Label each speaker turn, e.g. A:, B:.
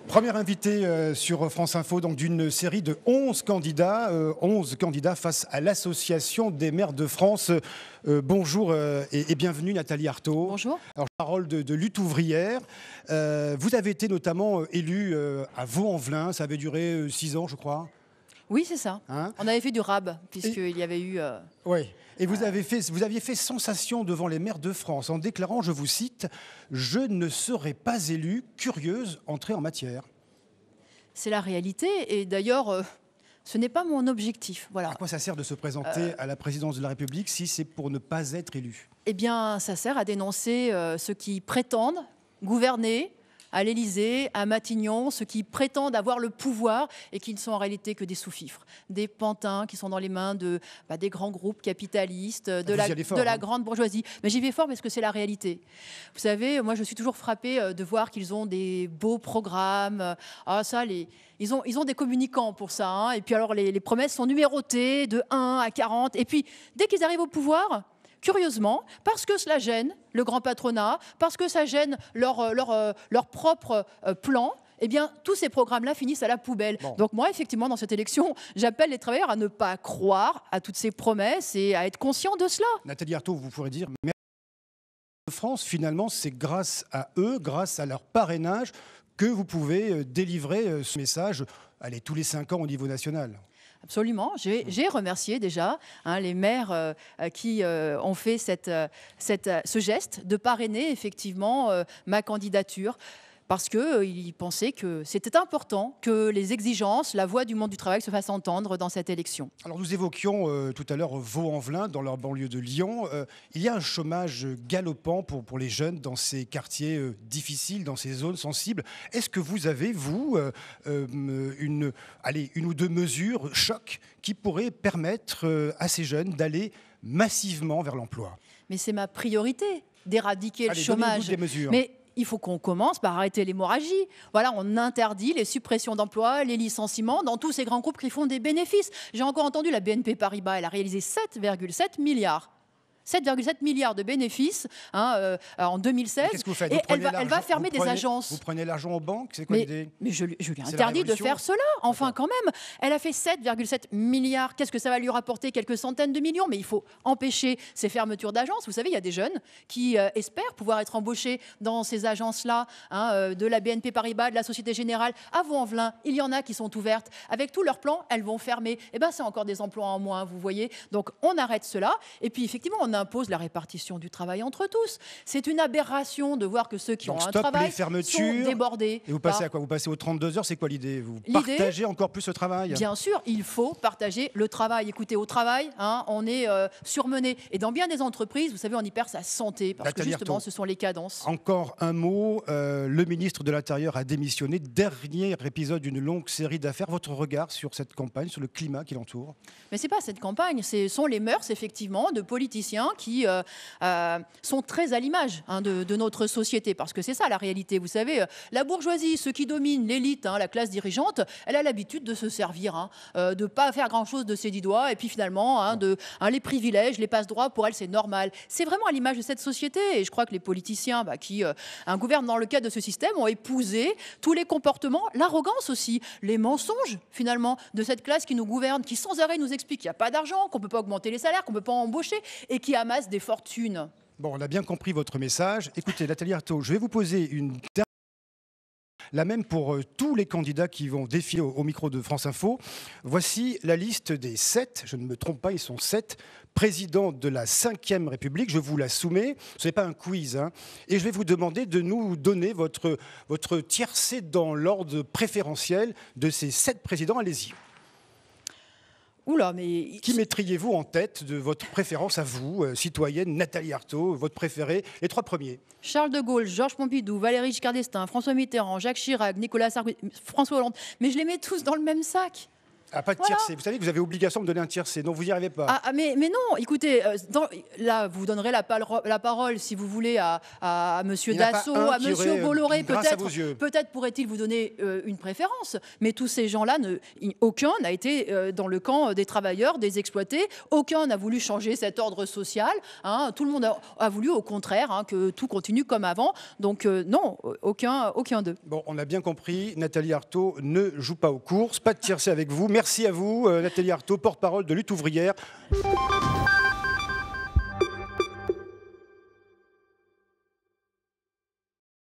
A: Première invitée sur France Info d'une série de 11 candidats, 11 candidats face à l'Association des maires de France. Bonjour et bienvenue Nathalie Arthaud.
B: Bonjour.
A: Alors, parole de lutte ouvrière. Vous avez été notamment élue à Vaux-en-Velin, ça avait duré 6 ans je crois.
B: Oui, c'est ça.
A: Hein?
B: On avait fait du RAB, puisqu'il y avait eu...
A: Oui, et vous aviez fait sensation devant les maires de France en déclarant, je vous cite, « Je ne serai pas élue, curieuse, entrée en matière ».
B: C'est la réalité, et d'ailleurs, ce n'est pas mon objectif. Voilà.
A: À quoi ça sert de se présenter à la présidence de la République si c'est pour ne pas être élu?
B: Eh bien, ça sert à dénoncer ceux qui prétendent gouverner à l'Élysée, à Matignon, ceux qui prétendent avoir le pouvoir et qui ne sont en réalité que des sous-fifres, des pantins qui sont dans les mains des grands groupes capitalistes, de la grande bourgeoisie. Mais j'y vais fort parce que c'est la réalité. Vous savez, moi je suis toujours frappée de voir qu'ils ont des beaux programmes. Ils ont des communicants pour ça. Hein. Et puis alors les promesses sont numérotées de 1 à 40. Et puis dès qu'ils arrivent au pouvoir... Curieusement, parce que cela gêne le grand patronat, parce que ça gêne leur propre plan, eh bien, tous ces programmes-là finissent à la poubelle. Bon. Donc moi, effectivement, dans cette élection, j'appelle les travailleurs à ne pas croire à toutes ces promesses et à être conscients de cela.
A: Nathalie Arthaud, vous pourrez dire, mais de France, finalement, c'est grâce à eux, grâce à leur parrainage, que vous pouvez délivrer ce message, tous les 5 ans au niveau national.
B: Absolument. J'ai remercié déjà les maires qui ont fait ce geste de parrainer effectivement ma candidature. Parce qu'ils pensaient que c'était important que les exigences, la voix du monde du travail se fassent entendre dans cette élection.
A: Alors nous évoquions tout à l'heure Vaux-en-Velin, dans leur banlieue de Lyon. Il y a un chômage galopant pour les jeunes dans ces quartiers difficiles, dans ces zones sensibles. Est-ce que vous avez, vous, une ou deux mesures choc qui pourraient permettre à ces jeunes d'aller massivement vers l'emploi?
B: Mais c'est ma priorité, d'éradiquer le chômage.
A: Des mesures.
B: Mais il faut qu'on commence par arrêter l'hémorragie. Voilà, on interdit les suppressions d'emplois, les licenciements dans tous ces grands groupes qui font des bénéfices. J'ai encore entendu la BNP Paribas, elle a réalisé 7,7 milliards. 7,7 milliards de bénéfices en 2016.
A: Qu'est-ce que vous faites?
B: Et elle va fermer des agences.
A: Vous prenez l'argent aux banques? C'est quoi l'idée?
B: Mais je lui interdis de faire cela. Enfin, quand même. Elle a fait 7,7 milliards. Qu'est-ce que ça va lui rapporter? Quelques centaines de millions. Mais il faut empêcher ces fermetures d'agences. Vous savez, il y a des jeunes qui espèrent pouvoir être embauchés dans ces agences-là, de la BNP Paribas, de la Société Générale. À Vaux-en-Velin, il y en a qui sont ouvertes. Avec tous leurs plans, elles vont fermer. Eh bien, c'est encore des emplois en moins, vous voyez. Donc, on arrête cela. Et puis, effectivement, on impose la répartition du travail entre tous. C'est une aberration de voir que ceux qui ont un travail sont débordés.
A: Et vous passez à quoi? Vous passez aux 32 heures, c'est quoi l'idée? Vous partagez encore plus le travail? Bien
B: sûr, il faut partager le travail. Écoutez, au travail, on est surmené. Et dans bien des entreprises, vous savez, on y perd sa santé, parce que justement, ce sont les cadences.
A: Encore un mot, le ministre de l'Intérieur a démissionné. Dernier épisode d'une longue série d'affaires. Votre regard sur cette campagne, sur le climat qui l'entoure?
B: Mais ce n'est pas cette campagne, ce sont les mœurs, effectivement, de politiciens qui sont très à l'image de notre société, parce que c'est ça la réalité. Vous savez, la bourgeoisie, ceux qui dominent, l'élite, la classe dirigeante, elle a l'habitude de se servir, de ne pas faire grand-chose de ses 10 doigts, et puis finalement, les privilèges, les passe-droits, pour elle, c'est normal. C'est vraiment à l'image de cette société, et je crois que les politiciens qui gouvernent dans le cadre de ce système ont épousé tous les comportements, l'arrogance aussi, les mensonges, finalement, de cette classe qui nous gouverne, qui sans arrêt nous explique qu'il n'y a pas d'argent, qu'on ne peut pas augmenter les salaires, qu'on ne peut pas embaucher, et qui amasse des fortunes.
A: Bon, on a bien compris votre message. Écoutez, Nathalie Arthaud, je vais vous poser une dernière, la même pour tous les candidats qui vont défiler au micro de France Info. Voici la liste des 7, je ne me trompe pas, ils sont 7 présidents de la 5e République. Je vous la soumets, ce n'est pas un quiz, et je vais vous demander de nous donner votre tiercé dans l'ordre préférentiel de ces 7 présidents. Allez-y.
B: Oula, mais...
A: Qui mettriez-vous en tête de votre préférence à vous, citoyenne Nathalie Arthaud, votre préféré, les 3 premiers?
B: Charles de Gaulle, Georges Pompidou, Valéry Giscard d'Estaing, François Mitterrand, Jacques Chirac, Nicolas Sarkozy, François Hollande. Mais je les mets tous dans le même sac.
A: Ah, pas de
B: Voilà.
A: tiercé. Vous savez que vous avez obligation de me donner un tiercé, donc vous n'y arrivez pas.
B: Mais non, écoutez, là, vous donnerez la parole, si vous voulez, à Monsieur
A: Il n'y en a pas
B: Dassault,
A: un
B: à
A: qui
B: Monsieur
A: aurait,
B: Bolloré,
A: grâce à vos yeux.
B: peut-être pourrait-il vous donner une préférence. Mais tous ces gens-là, aucun n'a été dans le camp des travailleurs, des exploités. Aucun n'a voulu changer cet ordre social. Hein. Tout le monde a voulu, au contraire, hein, que tout continue comme avant. Donc non, aucun d'eux.
A: Bon, on a bien compris, Nathalie Arthaud ne joue pas aux courses, pas de tiercé avec vous. Merci à vous, Nathalie Arthaud, porte-parole de Lutte ouvrière.